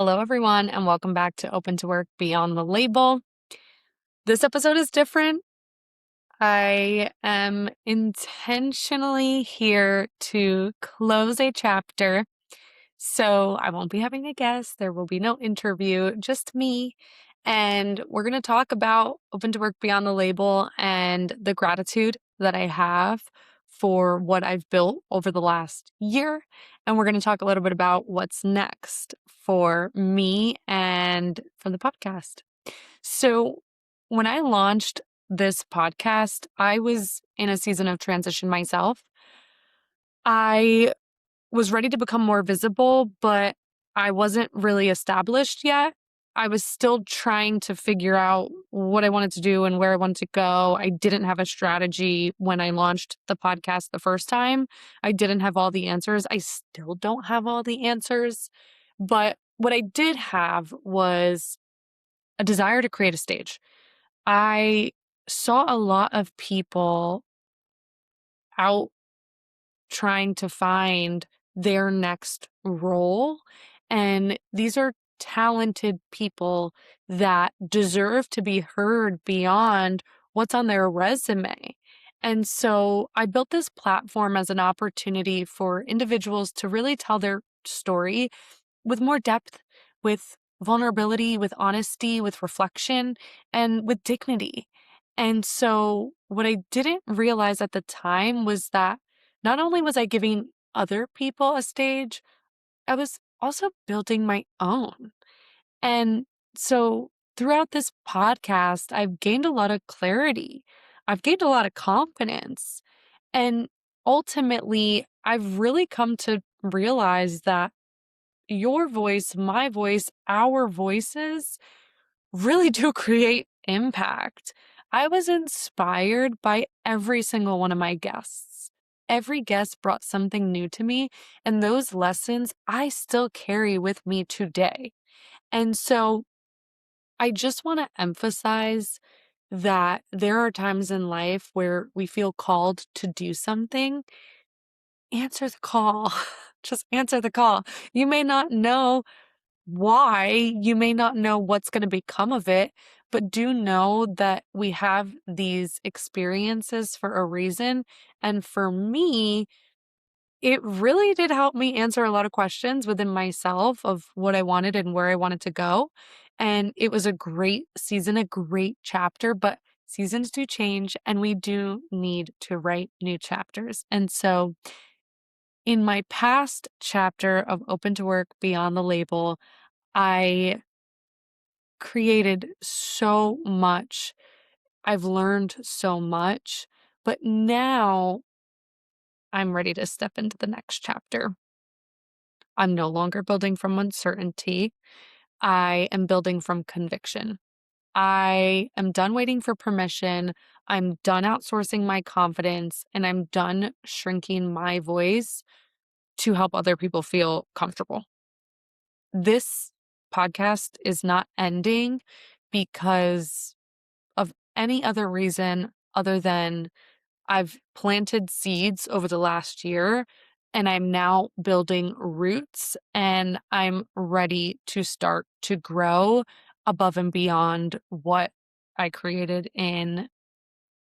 Hello, everyone, and welcome back to Open to Work Beyond the Label. This episode is different. I am intentionally here to close a chapter. So I won't be having a guest. There will be no interview, just me. And we're going to talk about Open to Work Beyond the Label and the gratitude that I have for what I've built over the last year. And we're going to talk a little bit about what's next for me and for the podcast. So when I launched this podcast, I was in a season of transition myself. I was ready to become more visible, but I wasn't really established yet. I was still trying to figure out what I wanted to do and where I wanted to go. I didn't have a strategy when I launched the podcast the first time. I didn't have all the answers. I still don't have all the answers. But what I did have was a desire to create a stage. I saw a lot of people out trying to find their next role. And these are talented people that deserve to be heard beyond what's on their resume. And so I built this platform as an opportunity for individuals to really tell their story with more depth, with vulnerability, with honesty, with reflection, and with dignity. And so, what I didn't realize at the time was that not only was I giving other people a stage, I was also building my own. And so, throughout this podcast, I've gained a lot of clarity, I've gained a lot of confidence. And ultimately, I've really come to realize that your voice, my voice, our voices really do create impact. I was inspired by every single one of my guests. Every guest brought something new to me, and those lessons I still carry with me today. And so I just want to emphasize that there are times in life where we feel called to do something. Answer the call. Just answer the call. You may not know why, you may not know what's going to become of it, but do know that we have these experiences for a reason. And for me, it really did help me answer a lot of questions within myself of what I wanted and where I wanted to go. And it was a great season, a great chapter, but seasons do change and we do need to write new chapters. And so in my past chapter of Open to Work Beyond the Label, I created so much. I've learned so much, but now I'm ready to step into the next chapter. I'm no longer building from uncertainty. I am building from conviction. I am done waiting for permission. I'm done outsourcing my confidence, and I'm done shrinking my voice to help other people feel comfortable. This podcast is not ending because of any other reason other than I've planted seeds over the last year and I'm now building roots and I'm ready to start to grow above and beyond what I created in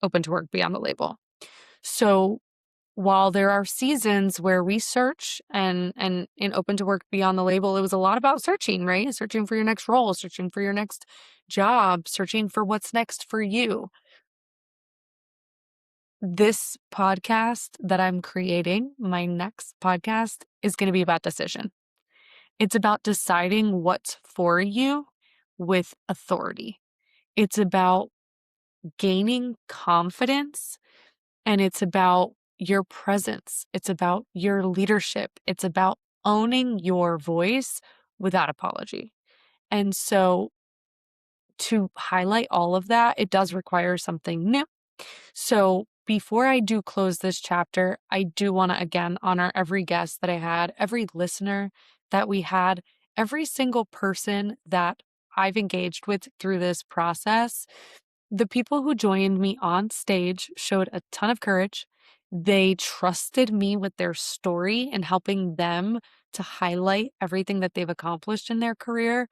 Open to Work Beyond the Label. So while there are seasons where we search and in Open to Work Beyond the Label, it was a lot about searching, right? Searching for your next role, searching for your next job, searching for what's next for you. This podcast that I'm creating, my next podcast, is going to be about decision. It's about deciding what's for you with authority. It's about gaining confidence and it's about your presence. It's about your leadership. It's about owning your voice without apology. And so to highlight all of that, it does require something new. So before I do close this chapter, I do want to again honor every guest that I had, every listener that we had, every single person that I've engaged with through this process. The people who joined me on stage showed a ton of courage. They trusted me with their story and helping them to highlight everything that they've accomplished in their career.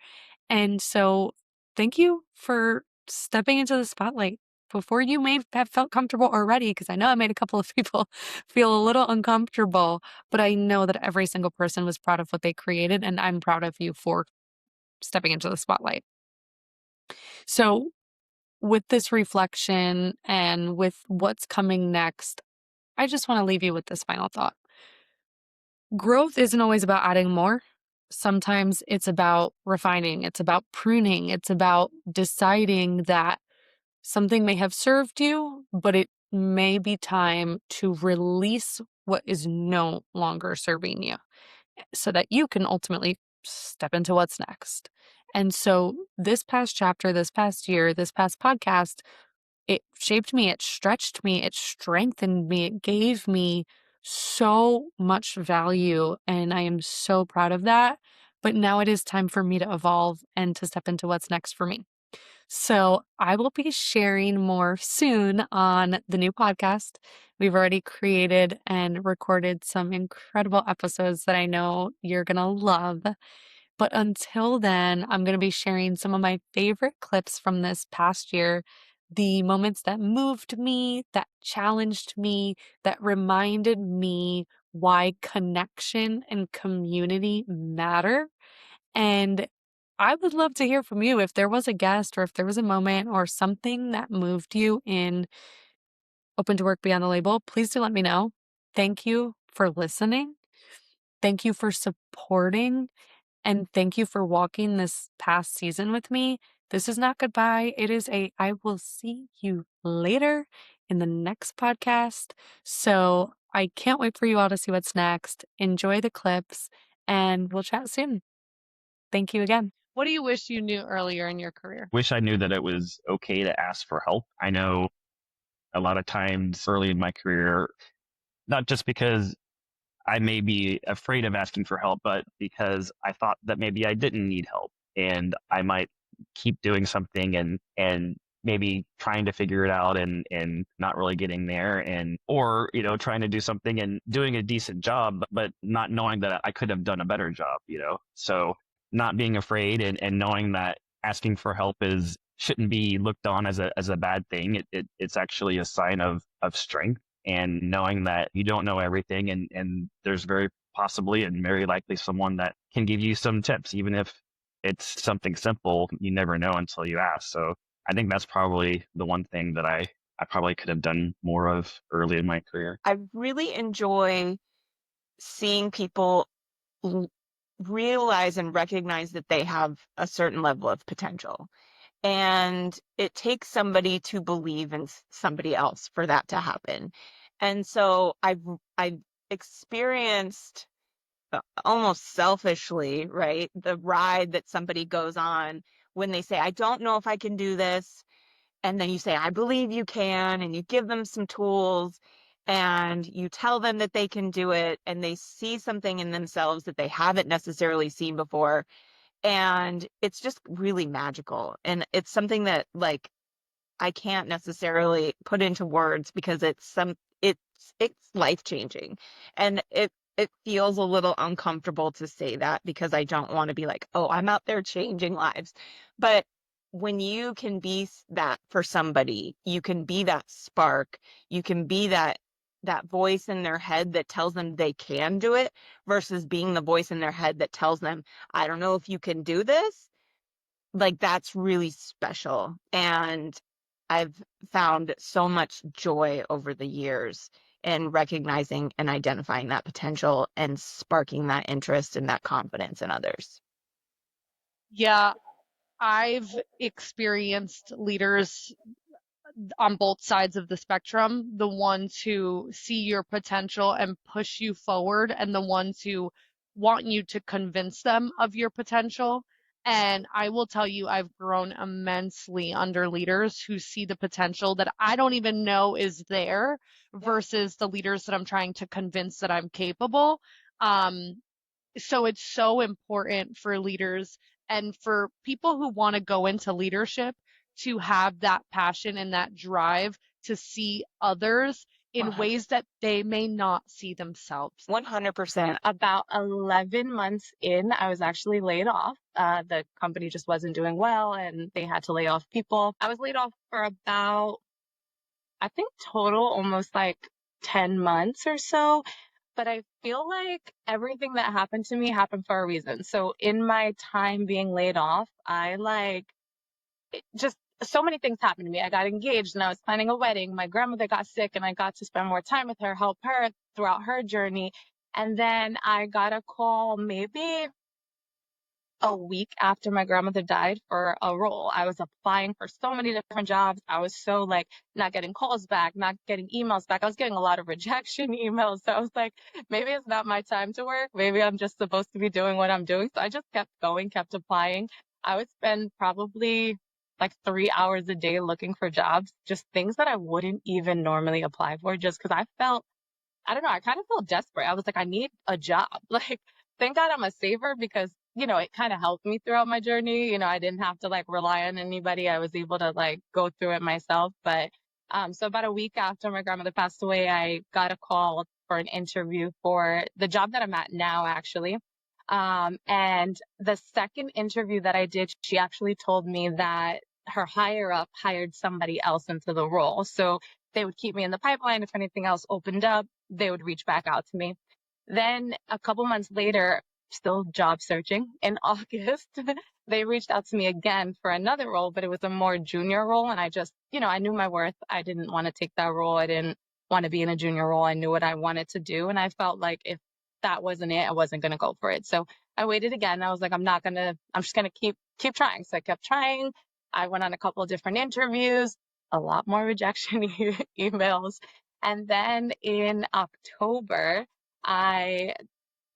And so thank you for stepping into the spotlight before you may have felt comfortable already, because I know I made a couple of people feel a little uncomfortable, but I know that every single person was proud of what they created, and I'm proud of you for stepping into the spotlight. So with this reflection and with what's coming next, I just want to leave you with this final thought. Growth isn't always about adding more. Sometimes it's about refining, it's about pruning, it's about deciding that something may have served you, but it may be time to release what is no longer serving you so that you can ultimately step into what's next. And so, this past chapter, this past year, this past podcast, it shaped me, it stretched me, it strengthened me, it gave me so much value. And I am so proud of that. But now it is time for me to evolve and to step into what's next for me. So I will be sharing more soon on the new podcast. We've already created and recorded some incredible episodes that I know you're going to love. But until then, I'm going to be sharing some of my favorite clips from this past year, the moments that moved me, that challenged me, that reminded me why connection and community matter. And I would love to hear from you if there was a guest or if there was a moment or something that moved you in Open to Work Beyond the Label. Please do let me know. Thank you for listening. Thank you for supporting. And thank you for walking this past season with me. This is not goodbye. It is I will see you later in the next podcast. So I can't wait for you all to see what's next. Enjoy the clips and we'll chat soon. Thank you again. What do you wish you knew earlier in your career? Wish I knew that it was okay to ask for help. I know a lot of times early in my career, not just because I may be afraid of asking for help, but because I thought that maybe I didn't need help and I might keep doing something and maybe trying to figure it out and not really getting there and or trying to do something and doing a decent job but not knowing that I could have done a better job. So not being afraid and knowing that asking for help is shouldn't be looked on as a bad thing. It's actually a sign of strength, and knowing that you don't know everything and there's very possibly and very likely someone that can give you some tips, even if it's something simple. You never know until you ask. So I think that's probably the one thing that I probably could have done more of early in my career. I really enjoy seeing people realize and recognize that they have a certain level of potential. And it takes somebody to believe in somebody else for that to happen. And so I've experienced almost selfishly, right, the ride that somebody goes on when they say, I don't know if I can do this. And then you say, I believe you can, and you give them some tools and you tell them that they can do it, and they see something in themselves that they haven't necessarily seen before. And it's just really magical. And it's something that like I can't necessarily put into words because it's life changing. And it feels a little uncomfortable to say that because I don't want to be like, oh, I'm out there changing lives. But when you can be that for somebody, you can be that spark, you can be that voice in their head that tells them they can do it versus being the voice in their head that tells them, I don't know if you can do this. Like that's really special. And I've found so much joy over the years in recognizing and identifying that potential and sparking that interest and that confidence in others. Yeah, I've experienced leaders on both sides of the spectrum, the ones who see your potential and push you forward, and the ones who want you to convince them of your potential. And I will tell you, I've grown immensely under leaders who see the potential that I don't even know is there versus the leaders that I'm trying to convince that I'm capable. So it's so important for leaders and for people who want to go into leadership to have that passion and that drive to see others in ways that they may not see themselves. 100%. About 11 months in, I was actually laid off. The company just wasn't doing well and they had to lay off people. I was laid off for about, I think total almost like 10 months or so. But I feel like everything that happened to me happened for a reason. So in my time being laid off, just so many things happened to me. I got engaged and I was planning a wedding. My grandmother got sick and I got to spend more time with her, help her throughout her journey. And then I got a call maybe a week after my grandmother died for a role. I was applying for so many different jobs. I was so like not getting calls back, not getting emails back. I was getting a lot of rejection emails. So I was like, maybe it's not my time to work. Maybe I'm just supposed to be doing what I'm doing. So I just kept going, kept applying. I would spend probably like 3 hours a day looking for jobs, just things that I wouldn't even normally apply for, just because I don't know, I kind of felt desperate. I was like, I need a job. Like, thank God I'm a saver because, it kind of helped me throughout my journey. I didn't have to like rely on anybody. I was able to like go through it myself. But so about a week after my grandmother passed away, I got a call for an interview for the job that I'm at now, actually. And the second interview that I did, she actually told me that her higher up hired somebody else into the role. So they would keep me in the pipeline. If anything else opened up, they would reach back out to me. Then a couple months later, still job searching in August, they reached out to me again for another role, but it was a more junior role. And I just, I knew my worth. I didn't want to take that role. I didn't want to be in a junior role. I knew what I wanted to do. And I felt like if that wasn't it, I wasn't going to go for it. So I waited again. I was like, I'm just going to keep trying. So I kept trying. I went on a couple of different interviews, a lot more rejection emails. And then in October, I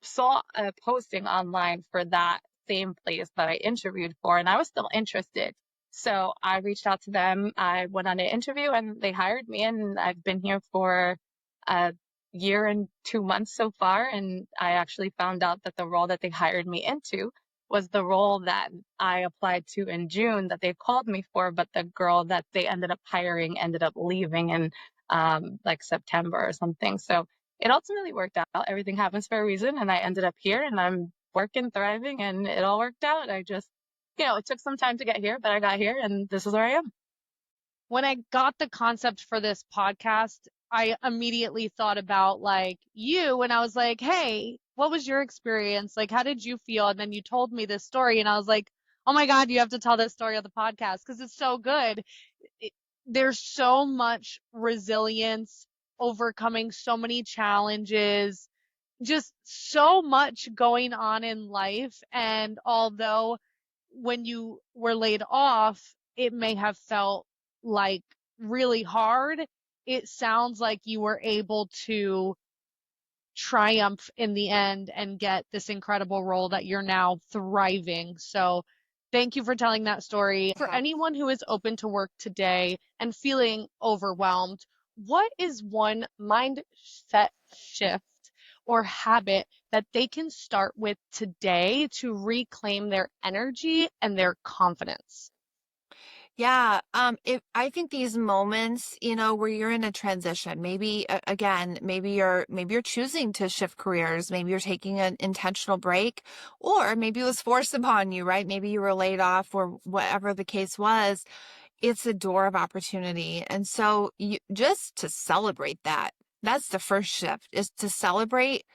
saw a posting online for that same place that I interviewed for, and I was still interested. So I reached out to them. I went on an interview and they hired me, and I've been here for a year and 2 months so far. And I actually found out that the role that they hired me into was the role that I applied to in June that they called me for, but the girl that they ended up hiring ended up leaving in like September or something. So it ultimately worked out. Everything happens for a reason. And I ended up here and I'm working, thriving, and it all worked out. I just, it took some time to get here, but I got here and this is where I am. When I got the concept for this podcast, I immediately thought about like you, and I was like, hey, what was your experience? Like, how did you feel? And then you told me this story, and I was like, oh my God, you have to tell this story on the podcast because it's so good. There's so much resilience, overcoming so many challenges, just so much going on in life. And although when you were laid off, it may have felt like really hard, it sounds like you were able to triumph in the end and get this incredible role that you're now thriving. So thank you for telling that story. For anyone who is open to work today and feeling overwhelmed, what is one mindset shift or habit that they can start with today to reclaim their energy and their confidence? Yeah, I think these moments, where you're in a transition, maybe again, maybe you're choosing to shift careers, maybe you're taking an intentional break, or maybe it was forced upon you, right? Maybe you were laid off or whatever the case was. It's a door of opportunity. And so just to celebrate that, that's the first shift, is to celebrate,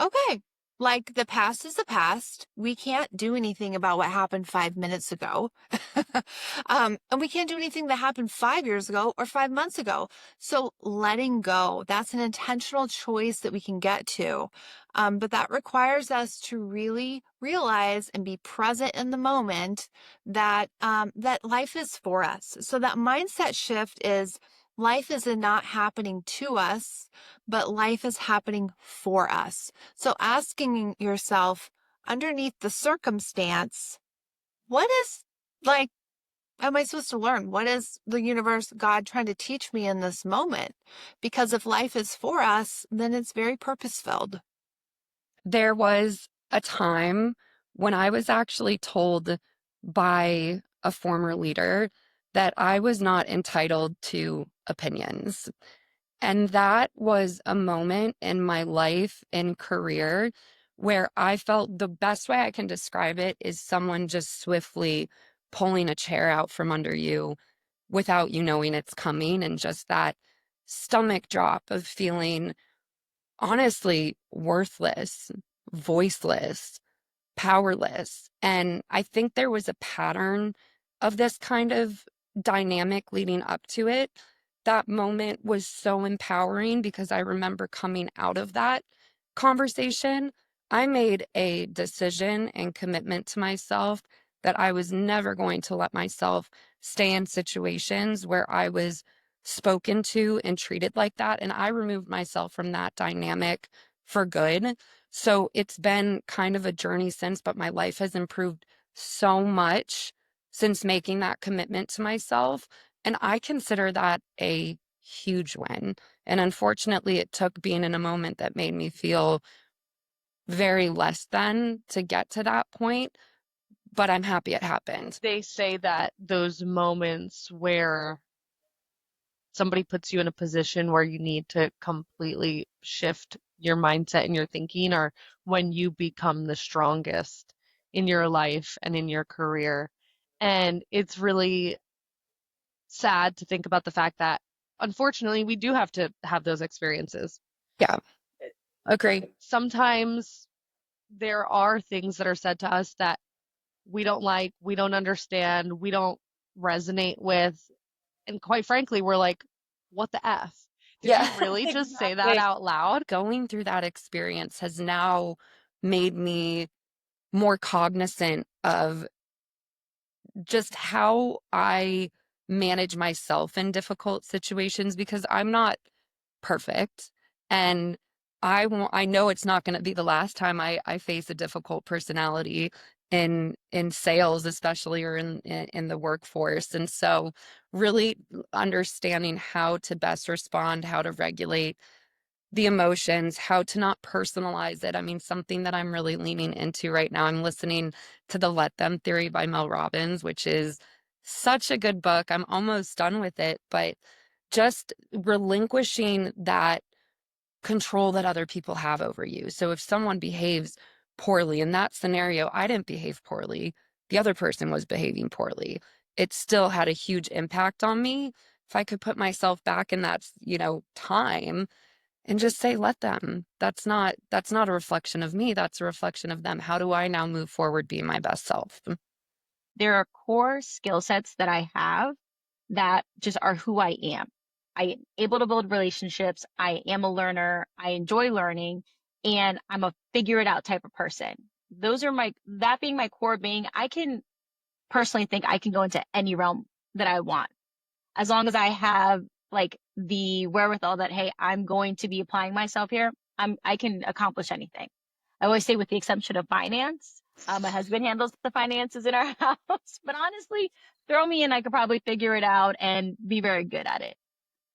okay, like the past is the past. We can't do anything about what happened 5 minutes ago. And we can't do anything that happened 5 years ago or 5 months ago. So letting go, that's an intentional choice that we can get to. But that requires us to really realize and be present in the moment that that life is for us. So that mindset shift is life is not happening to us, but life is happening for us. So asking yourself, underneath the circumstance, what is like, am I supposed to learn? What is the universe, God, trying to teach me in this moment? Because if life is for us, then it's very purpose-filled. There was a time when I was actually told by a former leader that I was not entitled to opinions. And that was a moment in my life and career where I felt the best way I can describe it is someone just swiftly pulling a chair out from under you without you knowing it's coming, and just that stomach drop of feeling honestly worthless, voiceless, powerless. And I think there was a pattern of this kind of dynamic leading up to it. That moment was so empowering because I remember coming out of that conversation. I made a decision and commitment to myself that I was never going to let myself stay in situations where I was spoken to and treated like that. And I removed myself from that dynamic for good. So it's been kind of a journey since, but my life has improved so much since making that commitment to myself. And I consider that a huge win. And unfortunately, it took being in a moment that made me feel very less than to get to that point. But I'm happy it happened. They say that those moments where somebody puts you in a position where you need to completely shift your mindset and your thinking are when you become the strongest in your life and in your career. And it's really sad to think about the fact that unfortunately we do have to have those experiences. Yeah, agree. Sometimes there are things that are said to us that we don't like, we don't understand, we don't resonate with. And quite frankly, we're like, what the F? Did Yeah, you really just say that exactly. out loud? Going through that experience has now made me more cognizant of just how I manage myself in difficult situations, because I'm not perfect. And I know it's not going to be the last time I face a difficult personality in sales, especially, or in the workforce. And so really understanding how to best respond, how to regulate the emotions, how to not personalize it. I mean, something that I'm really leaning into right now, I'm listening to the Let Them Theory by Mel Robbins, which is such a good book. I'm almost done with it, but just relinquishing that control that other people have over you. So if someone behaves poorly in that scenario, I didn't behave poorly. The other person was behaving poorly. It still had a huge impact on me. If I could put myself back in that, time and just say, let them. That's not a reflection of me. That's a reflection of them. How do I now move forward being my best self? There are core skill sets that I have that just are who I am. I am able to build relationships. I am a learner. I enjoy learning, and I'm a figure it out type of person. That being my core being, I can personally think I can go into any realm that I want, as long as I have like the wherewithal that, hey, I'm going to be applying myself here. I can accomplish anything. I always say, with the exception of finance. My husband handles the finances in our house, but honestly, throw me in, I could probably figure it out and be very good at it.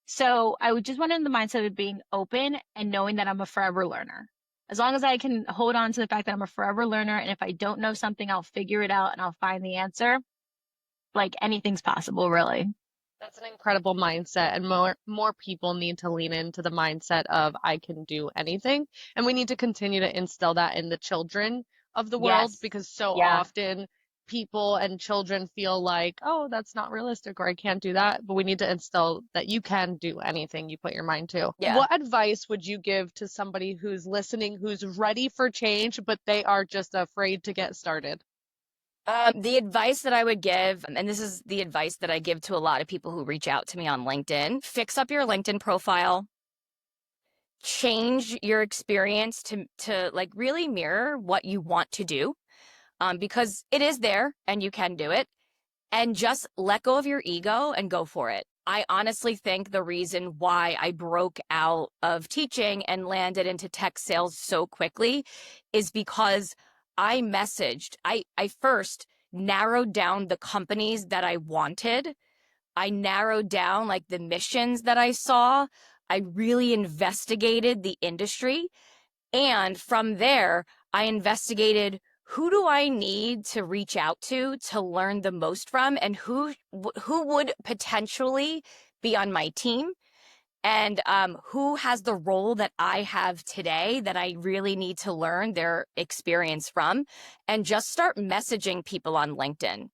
So I would just want in the mindset of being open and knowing that I'm a forever learner. As long as I can hold on to the fact that I'm a forever learner, and if I don't know something, I'll figure it out and I'll find the answer. Like, anything's possible, really. That's an incredible mindset, and more people need to lean into the mindset of I can do anything. And we need to continue to instill that in the children of the world, Yes. because so Yeah. often people and children feel like, oh, that's not realistic, or I can't do that. But we need to instill that you can do anything you put your mind to. Yeah. What advice would you give to somebody who's listening, who's ready for change, but they are just afraid to get started? The advice that I would give, and this is the advice that I give to a lot of people who reach out to me on LinkedIn: fix up your LinkedIn profile, change your experience to like really mirror what you want to do, because it is there and you can do it, and just let go of your ego and go for it. I honestly think the reason why I broke out of teaching and landed into tech sales so quickly is because I first narrowed down the companies that I wanted. I narrowed down like the missions that I saw. I really investigated the industry. And from there, I investigated, who do I need to reach out to learn the most from, and who would potentially be on my team. and who has the role that I have today that I really need to learn their experience from, and just start messaging people on LinkedIn.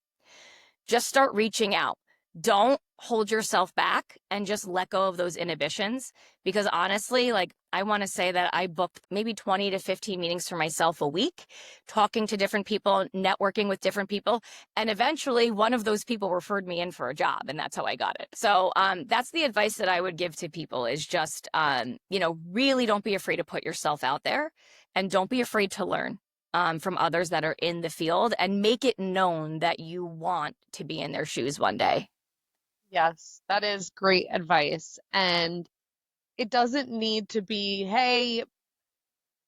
Just start reaching out. Don't hold yourself back and just let go of those inhibitions. Because honestly, like, I want to say that I booked maybe 20 to 15 meetings for myself a week, talking to different people, networking with different people. And eventually one of those people referred me in for a job, and that's how I got it. So that's the advice that I would give to people is just, really don't be afraid to put yourself out there, and don't be afraid to learn from others that are in the field, and make it known that you want to be in their shoes one day. Yes, that is great advice. And it doesn't need to be, hey,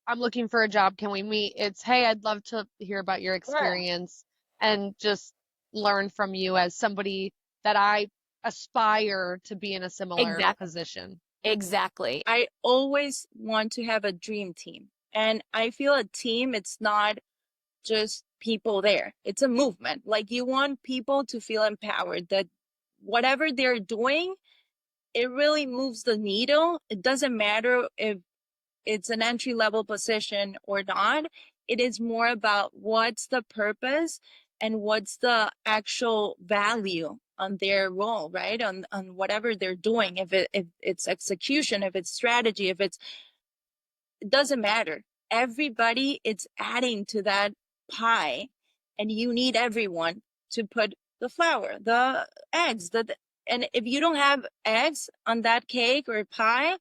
I'm looking for a job. Can we meet? It's, hey, I'd love to hear about your experience and just learn from you as somebody that I aspire to be in a similar Exactly. position. Exactly. I always want to have a dream team. And I feel a team, it's not just people there. It's a movement. Like, you want people to feel empowered that whatever they're doing, it really moves the needle. It doesn't matter if it's an entry level position or not. It is more about what's the purpose and what's the actual value on their role, right? On whatever they're doing. If it's execution, if it's strategy, it doesn't matter. Everybody, it's adding to that pie, and you need everyone to put the flour, the eggs, and if you don't have eggs on that cake or pie,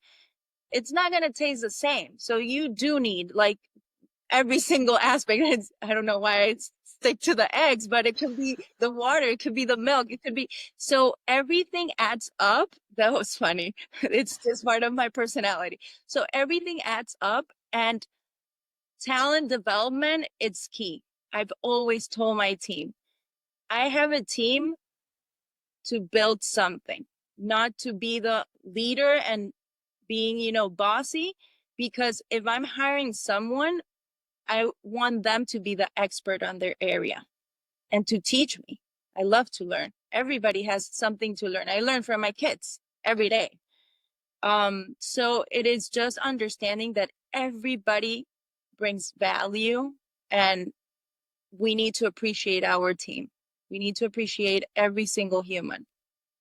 it's not going to taste the same. So you do need, like, every single aspect. I don't know why I stick to the eggs, but it could be the water, it could be the milk, it could be, so everything adds up. That was funny. It's just part of my personality. So everything adds up, and talent development, it's key. I've always told my team, I have a team to build something, not to be the leader and being, bossy. Because if I'm hiring someone, I want them to be the expert on their area and to teach me. I love to learn. Everybody has something to learn. I learn from my kids every day. So it is just understanding that everybody brings value, and we need to appreciate our team. We need to appreciate every single human,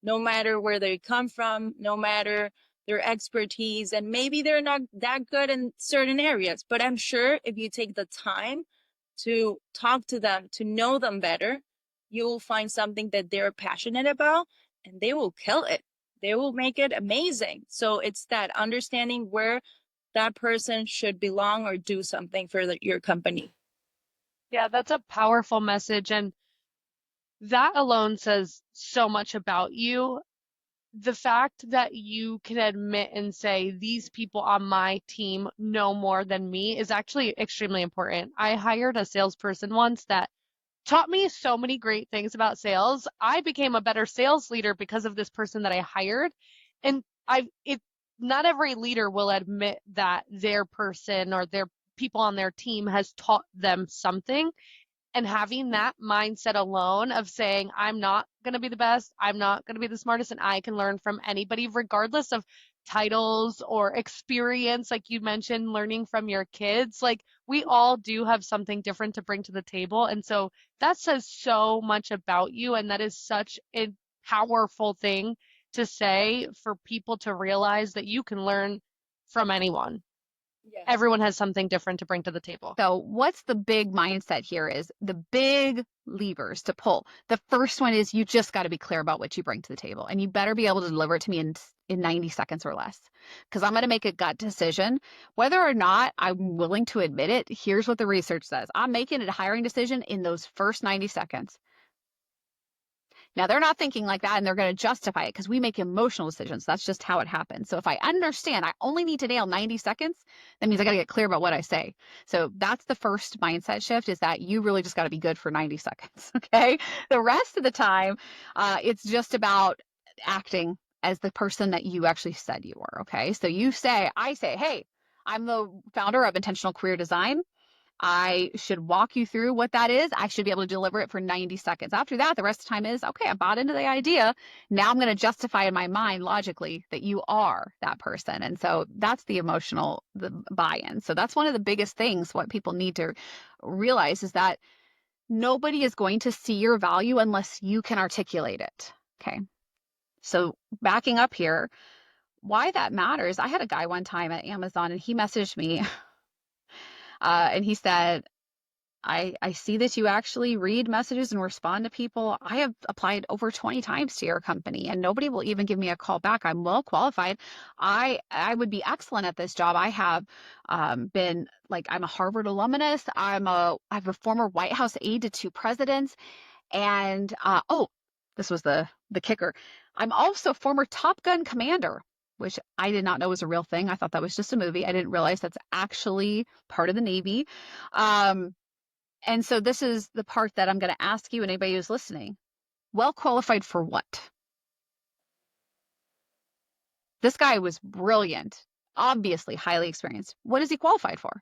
no matter where they come from, no matter their expertise. And maybe they're not that good in certain areas, but I'm sure if you take the time to talk to them, to know them better, you will find something that they're passionate about, and they will kill it. They will make it amazing. So it's that understanding where that person should belong or do something for your company. Yeah, that's a powerful message. And that alone says so much about you. The fact that you can admit and say, these people on my team know more than me, is actually extremely important. I hired a salesperson once that taught me so many great things about sales. I became a better sales leader because of this person that I hired. And not every leader will admit that their person or their people on their team has taught them something. And having that mindset alone of saying, I'm not going to be the best, I'm not going to be the smartest, and I can learn from anybody, regardless of titles or experience, like you mentioned, learning from your kids. Like, we all do have something different to bring to the table. And so that says so much about you. And that is such a powerful thing to say, for people to realize that you can learn from anyone. Yes. Everyone has something different to bring to the table. So what's the big mindset here is the big levers to pull. The first one is you just got to be clear about what you bring to the table, and you better be able to deliver it to me in 90 seconds or less, because I'm going to make a gut decision. Whether or not I'm willing to admit it, here's what the research says. I'm making a hiring decision in those first 90 seconds. Now, they're not thinking like that, and they're going to justify it because we make emotional decisions. That's just how it happens. So if I understand I only need to nail 90 seconds, that means I got to get clear about what I say. So that's the first mindset shift, is that you really just got to be good for 90 seconds, okay? The rest of the time, it's just about acting as the person that you actually said you were, okay? So I say, hey, I'm the founder of Intentional Career Design. I should walk you through what that is. I should be able to deliver it for 90 seconds. After that, the rest of the time is, okay, I bought into the idea. Now I'm going to justify in my mind logically that you are that person. And so that's the emotional buy-in. So that's one of the biggest things what people need to realize is that nobody is going to see your value unless you can articulate it. Okay. So backing up here, why that matters. I had a guy one time at Amazon and he messaged me and he said, I see that you actually read messages and respond to people. I have applied over 20 times to your company and nobody will even give me a call back. I'm well qualified. I would be excellent at this job. I have been like, I'm a Harvard alumnus. I'm a former White House aide to 2 presidents. And this was the kicker. I'm also former Top Gun commander, which I did not know was a real thing. I thought that was just a movie. I didn't realize that's actually part of the Navy. And so this is the part that I'm going to ask you and anybody who's listening. Well qualified for what? This guy was brilliant, obviously highly experienced. What is he qualified for?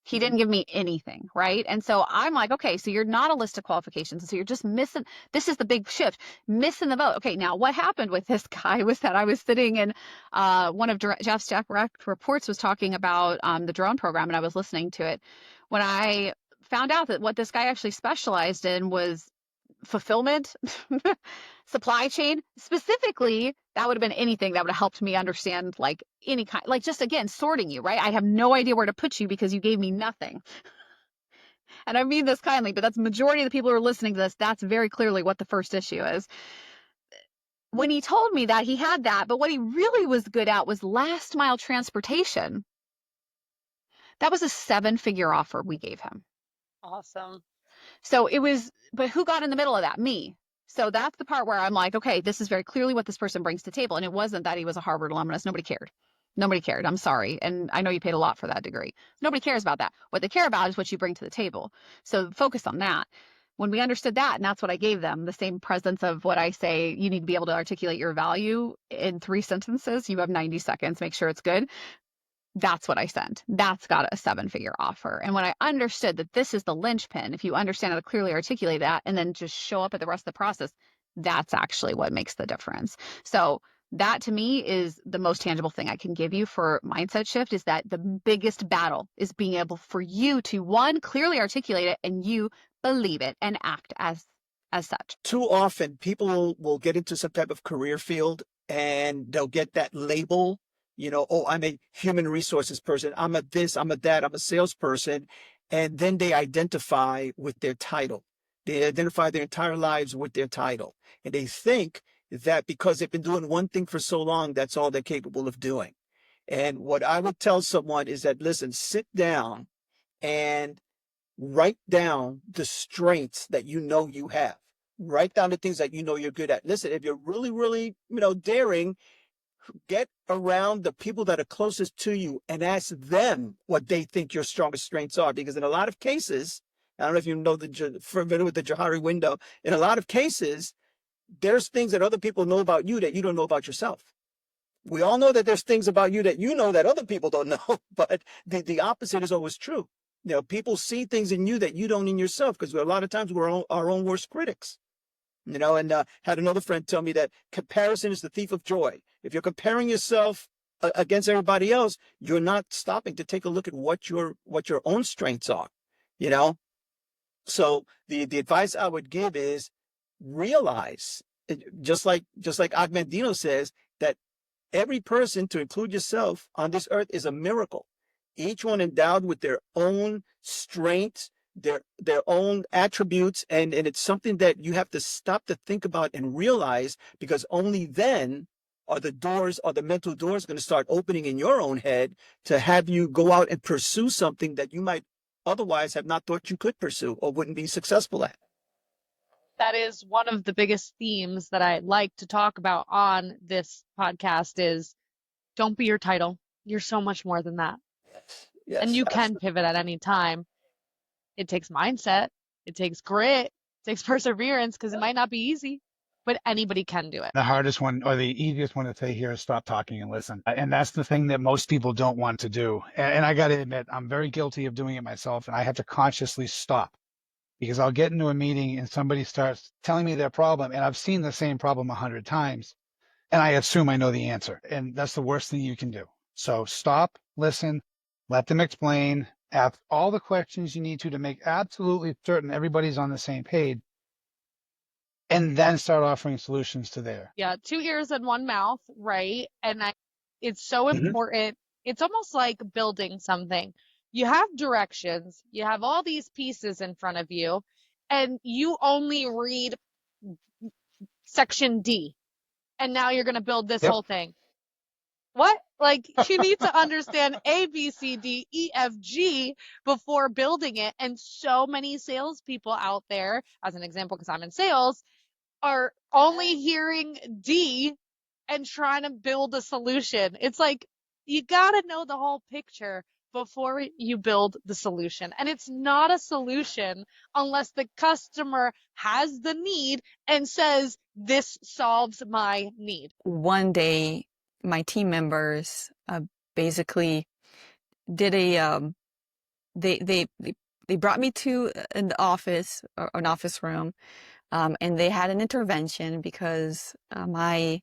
He didn't give me anything, right? And so I'm like, okay, so you're not a list of qualifications. So you're just missing. This is the big shift, missing the boat. Okay, now what happened with this guy was that I was sitting in one of Jeff's direct reports was talking about the drone program, and I was listening to it. When I found out that what this guy actually specialized in was fulfillment, supply chain, specifically, that would have been anything that would have helped me understand like any kind, like just again, sorting you, right? I have no idea where to put you because you gave me nothing. And I mean this kindly, but that's the majority of the people who are listening to this. That's very clearly what the first issue is. When he told me that he had that, but what he really was good at was last mile transportation. That was a 7-figure offer we gave him. Awesome. So it was, but who got in the middle of that? Me. So that's the part where I'm like, okay, this is very clearly what this person brings to the table. And it wasn't that he was a Harvard alumnus. Nobody cared. Nobody cared. I'm sorry. And I know you paid a lot for that degree. Nobody cares about that. What they care about is what you bring to the table. So focus on that. When we understood that, and that's what I gave them, the same presence of what I say, you need to be able to articulate your value in 3 sentences. You have 90 seconds. Make sure it's good. That's what I sent. That's got a 7-figure offer. And when I understood that this is the linchpin, if you understand how to clearly articulate that and then just show up at the rest of the process, that's actually what makes the difference. So that to me is the most tangible thing I can give you for mindset shift, is that the biggest battle is being able for you to, 1, clearly articulate it and you believe it and act as such. Too often people will get into some type of career field and they'll get that label. Oh, I'm a human resources person. I'm a this, I'm a that, I'm a salesperson. And then they identify with their title. They identify their entire lives with their title. And they think that because they've been doing one thing for so long, that's all they're capable of doing. And what I would tell someone is that, listen, sit down and write down the strengths that you know you have. Write down the things that you know you're good at. Listen, if you're really, really, daring, get around the people that are closest to you and ask them what they think your strongest strengths are. Because in a lot of cases, I don't know if you know familiar with the Johari window. In a lot of cases, there's things that other people know about you that you don't know about yourself. We all know that there's things about you that you know that other people don't know, but the opposite is always true. People see things in you that you don't in yourself, because a lot of times we're our own worst critics. And had another friend tell me that comparison is the thief of joy. If you're comparing yourself against everybody else, you're not stopping to take a look at what your own strengths are, So the advice I would give is realize, just like Agmendino says, that every person, to include yourself, on this earth is a miracle. Each one endowed with their own strengths, their own attributes, and it's something that you have to stop to think about and realize, because only then are the mental doors going to start opening in your own head to have you go out and pursue something that you might otherwise have not thought you could pursue or wouldn't be successful at. That is one of the biggest themes that I like to talk about on this podcast is don't be your title. You're so much more than that. Yes, and you can pivot at any time. It takes mindset. It takes grit. It takes perseverance, because it might not be easy. but anybody can do it. The hardest one or the easiest one to say here is stop talking and listen. And that's the thing that most people don't want to do. And I got to admit, I'm very guilty of doing it myself. And I have to consciously stop because I'll get into a meeting and somebody starts telling me their problem. And I've seen the same problem 100 times. And I assume I know the answer. And that's the worst thing you can do. So stop, listen, let them explain, ask all the questions you need to make absolutely certain everybody's on the same page. And then start offering solutions to there. Yeah, 2 ears and 1 mouth, right? And it's so important. It's almost like building something. You have directions, you have all these pieces in front of you, and you only read section D. And now you're going to build this whole thing. What? Like, you need to understand A, B, C, D, E, F, G before building it. And so many salespeople out there, as an example, because I'm in sales, are only hearing D and trying to build a solution. It's like, you got to know the whole picture before you build the solution. And it's not a solution unless the customer has the need and says, this solves my need. One day, my team members basically did they brought me to an office room, and they had an intervention because my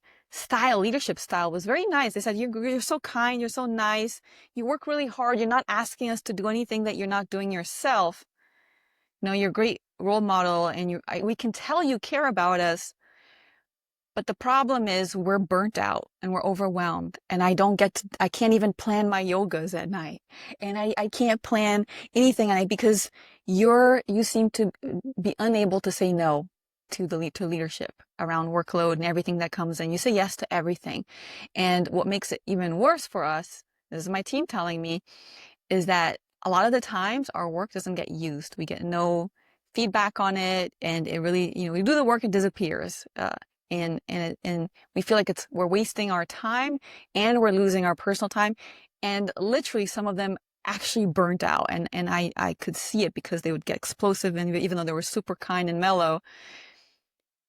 leadership style was very nice. They said, you're so kind, you're so nice, you work really hard, you're not asking us to do anything that you're not doing yourself. You're a great role model, and we can tell you care about us. But the problem is we're burnt out and we're overwhelmed, and I can't even plan my yogas at night, and I can't plan anything at night because you seem to be unable to say no to leadership around workload and everything that comes in. You say yes to everything. And what makes it even worse for us, this is my team telling me, is that a lot of the times our work doesn't get used. We get no feedback on it, and it really, we do the work, it disappears. And we feel like we're wasting our time and we're losing our personal time. And literally some of them actually burnt out, and I could see it because they would get explosive, and even though they were super kind and mellow.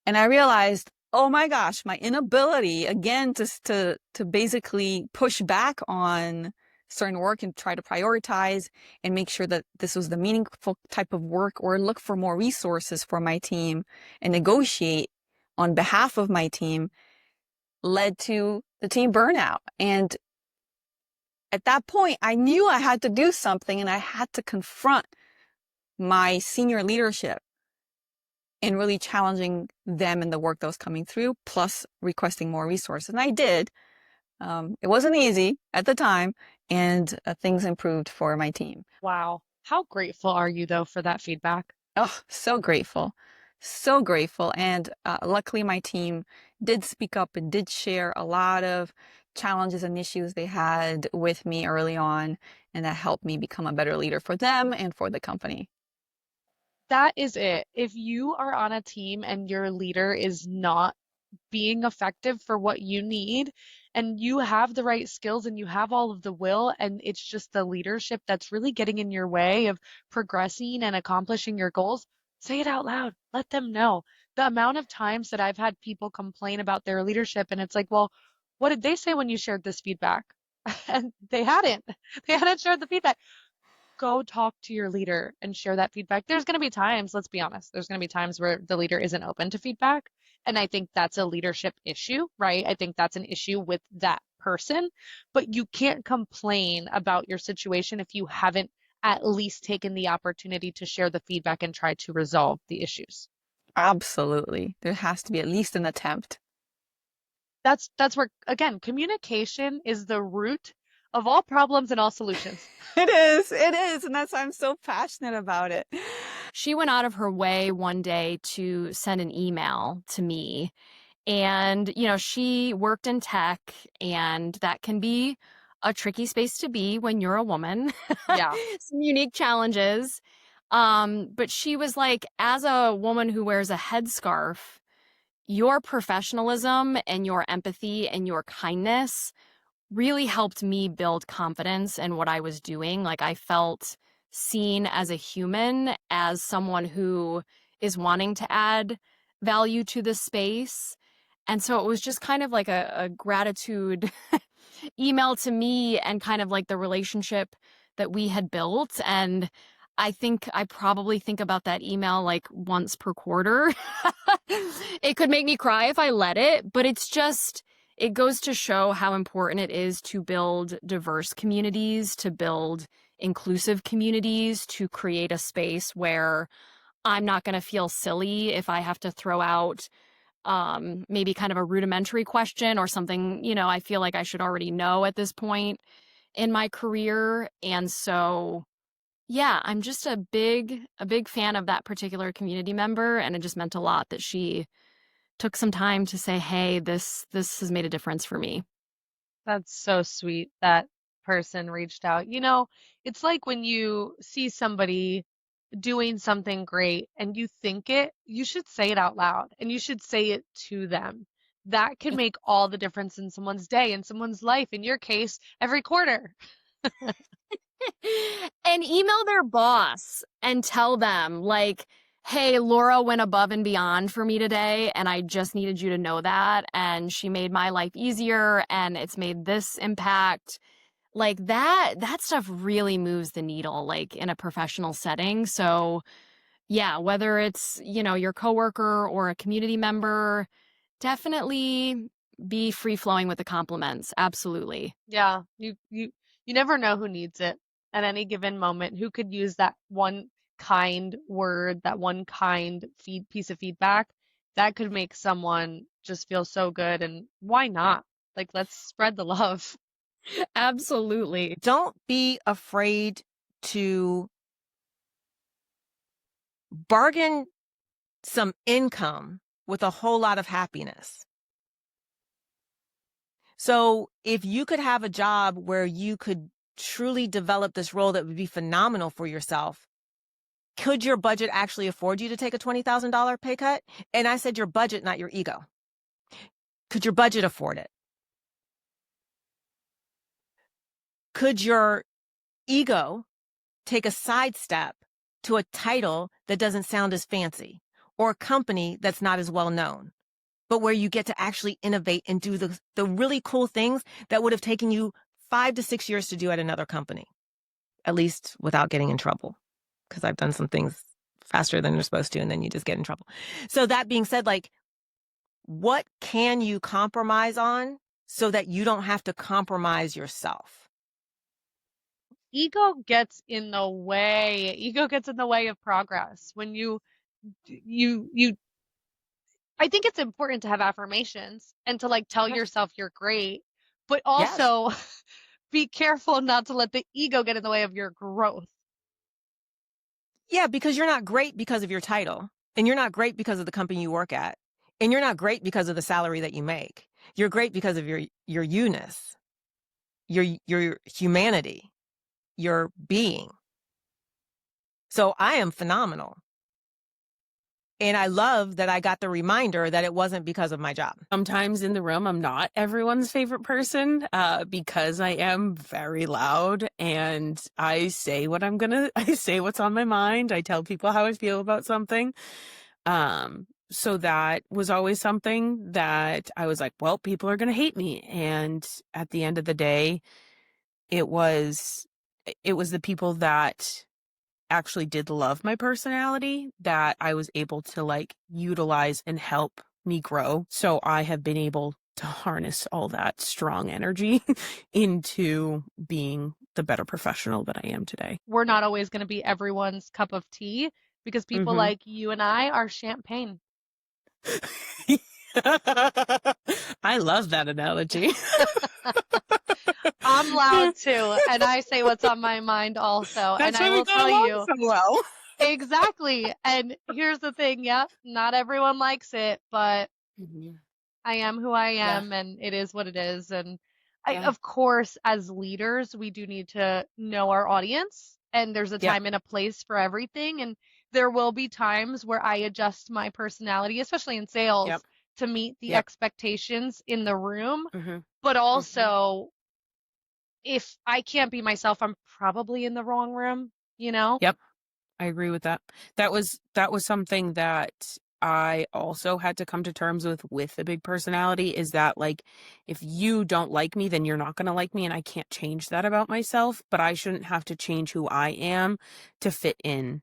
And I realized, oh my gosh, my inability again to basically push back on certain work and try to prioritize and make sure that this was the meaningful type of work, or look for more resources for my team and negotiate on behalf of my team, led to the team burnout. And at that point, I knew I had to do something, and I had to confront my senior leadership and really challenging them in the work that was coming through, plus requesting more resources. And I did. It wasn't easy at the time, and things improved for my team. Wow. How grateful are you, though, for that feedback? Oh, so grateful. So grateful. And luckily, my team did speak up and did share a lot of challenges and issues they had with me early on, and that helped me become a better leader for them and for the company. That is it. If you are on a team and your leader is not being effective for what you need, and you have the right skills and you have all of the will, and it's just the leadership that's really getting in your way of progressing and accomplishing your goals, say it out loud. Let them know. The amount of times that I've had people complain about their leadership, and it's like, well, what did they say when you shared this feedback? And they hadn't shared the feedback. Go talk to your leader and share that feedback. There's going to be times, let's be honest, there's going to be times where the leader isn't open to feedback. And I think that's a leadership issue, right? I think that's an issue with that person. But you can't complain about your situation if you haven't at least taken the opportunity to share the feedback and try to resolve the issues. Absolutely. There has to be at least an attempt. That's where, again, communication is the root of all problems and all solutions. It is. And that's why I'm so passionate about it. She went out of her way one day to send an email to me. And, she worked in tech, and that can be a tricky space to be when you're a woman. Yeah. Some unique challenges. But she was like, as a woman who wears a headscarf, your professionalism and your empathy and your kindness really helped me build confidence in what I was doing. Like, I felt seen as a human, as someone who is wanting to add value to the space. And so it was just kind of like a gratitude email to me and kind of like the relationship that we had built. And I think I probably think about that email like once per quarter. It could make me cry if I let it, but it's just, it goes to show how important it is to build diverse communities, to build inclusive communities, to create a space where I'm not going to feel silly if I have to throw out maybe kind of a rudimentary question or something, you know, I feel like I should already know at this point in my career. And so, yeah, I'm just a big fan of that particular community member. And it just meant a lot that she took some time to say, hey, this has made a difference for me. That's so sweet that person reached out. You know, it's like when you see somebody doing something great and you think it, you should say it out loud and you should say it to them. That could make all the difference in someone's day, in someone's life, in your case, every quarter. And email their boss and tell them, like, hey, Laura went above and beyond for me today, and I just needed you to know that. And she made my life easier, and it's made this impact. Like that stuff really moves the needle, like in a professional setting. So yeah, whether it's, you know, your coworker or a community member, definitely be free flowing with the compliments. Absolutely. Yeah, you never know who needs it at any given moment, who could use that one kind word, that one kind piece of feedback that could make someone just feel so good. And why not? Like, let's spread the love. Absolutely. Don't be afraid to bargain some income with a whole lot of happiness. So if you could have a job where you could truly develop this role that would be phenomenal for yourself, could your budget actually afford you to take a $20,000 pay cut? And I said your budget, not your ego. Could your budget afford it? Could your ego take a sidestep to a title that doesn't sound as fancy or a company that's not as well known, but where you get to actually innovate and do the really cool things that would have taken you 5 to 6 years to do at another company, at least without getting in trouble, because I've done some things faster than you're supposed to, and then you just get in trouble. So that being said, like, what can you compromise on so that you don't have to compromise yourself? Ego gets in the way. Ego gets in the way of progress. When I think it's important to have affirmations and to like tell yourself you're great, but also be careful not to let the ego get in the way of your growth. Yeah, because you're not great because of your title, and you're not great because of the company you work at, and you're not great because of the salary that you make. You're great because of your you-ness, your humanity, your being. So I am phenomenal. And I love that I got the reminder that it wasn't because of my job. Sometimes in the room, I'm not everyone's favorite person because I am very loud and I say I say what's on my mind. I tell people how I feel about something. So that was always something that I was like, well, people are going to hate me. And at the end of the day, it was the people that actually did love my personality that I was able to like utilize and help me grow. So I have been able to harness all that strong energy into being the better professional that I am today. We're not always going to be everyone's cup of tea because people like you and I are champagne. I love that analogy. I'm loud too, and I say what's on my mind also. That's and I why we will got tell along you so well. exactly. And here's the thing, yeah, not everyone likes it, but I am who I am, and it is what it is. And of course, as leaders, we do need to know our audience, and there's a time and a place for everything. And there will be times where I adjust my personality, especially in sales, to meet the expectations in the room. But also, if I can't be myself, I'm probably in the wrong room, you know? Yep. I agree with that. That was something that I also had to come to terms with a big personality is that, like, if you don't like me, then you're not going to like me, and I can't change that about myself, but I shouldn't have to change who I am to fit in.